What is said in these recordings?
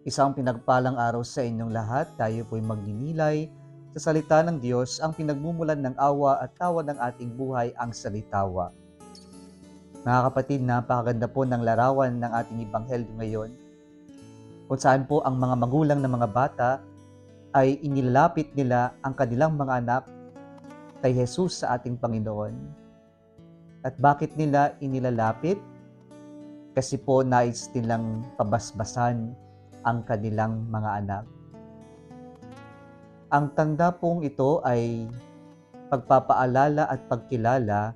Isang pinagpalang araw sa inyong lahat. Tayo po'y magninilay sa salita ng Diyos, ang pinagmumulan ng awa at tawa ng ating buhay, ang salitawa. Mga kapatid, napakaganda po ng larawan ng ating Ebanghelyo ngayon, kung saan po ang mga magulang ng mga bata ay inilalapit nila ang kanilang mga anak kay Jesus sa ating Panginoon. At bakit nila inilalapit? Kasi po nais nilang pabasbasan ang kanilang mga anak. Ang tanda pong ito ay pagpapaalala at pagkilala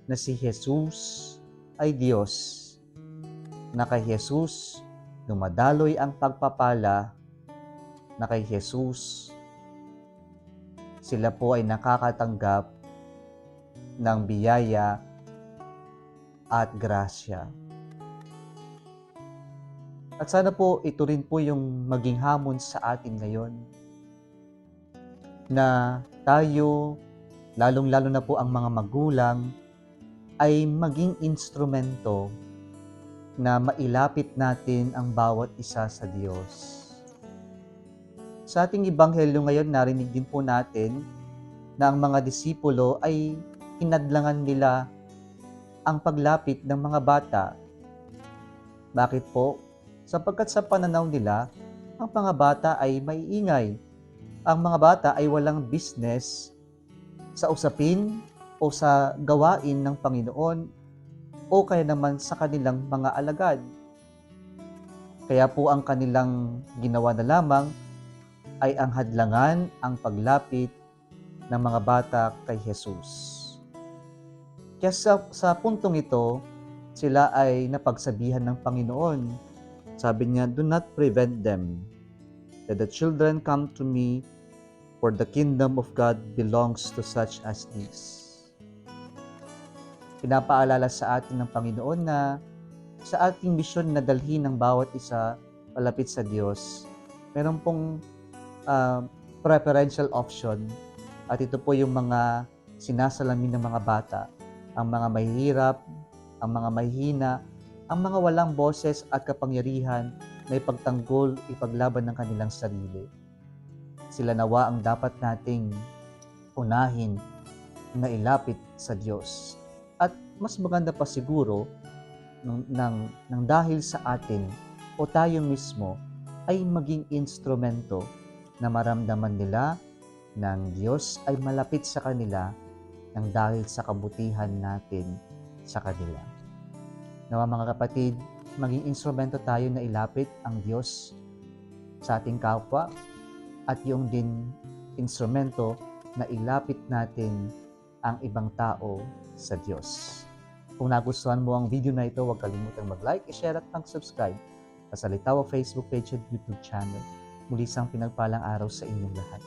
na si Jesus ay Diyos, na kay Jesus dumadaloy ang pagpapala, na kay Jesus sila po ay nakakatanggap ng biyaya at grasya. At sana po ito rin po yung maging hamon sa atin ngayon, na tayo, lalong-lalo na po ang mga magulang, ay maging instrumento na mailapit natin ang bawat isa sa Diyos. Sa ating Ebanghelyo ngayon, narinig din po natin na ang mga disipulo ay hinadlangan nila ang paglapit ng mga bata. Bakit po? Sapagkat sa pananaw nila, ang mga bata ay maiingay. Ang mga bata ay walang business sa usapin o sa gawain ng Panginoon o kaya naman sa kanilang mga alagad. Kaya po ang kanilang ginawa na lamang ay ang hadlangan ang paglapit ng mga bata kay Jesus. Kaya sa puntong ito, sila ay napagsabihan ng Panginoon. Sabi niya, "Do not prevent them. Let the children come to me, for the kingdom of God belongs to such as these." Pinapaalala sa atin ng Panginoon na sa ating misyon na dalhin ng bawat isa palapit sa Diyos, meron pong preferential option, at ito po yung mga sinasalamin ng mga bata, ang mga mahihirap, ang mga mahihina, ang mga walang boses at kapangyarihan na ipagtanggol, ipaglaban ng kanilang sarili. Sila nawa ang dapat nating unahin na ilapit sa Diyos. At mas maganda pa siguro nang dahil sa atin o tayo mismo ay maging instrumento na maramdaman nila ng Diyos ay malapit sa kanila nang dahil sa kabutihan natin sa kanila. Nawa mga kapatid, maging instrumento tayo na ilapit ang Diyos sa ating kapwa at yung din instrumento na ilapit natin ang ibang tao sa Diyos. Kung nagustuhan mo ang video na ito, huwag kalimutang mag-like, i-share at mag-subscribe sa Salitawa Facebook page at YouTube channel. Muli isang pinagpalang araw sa inyong lahat.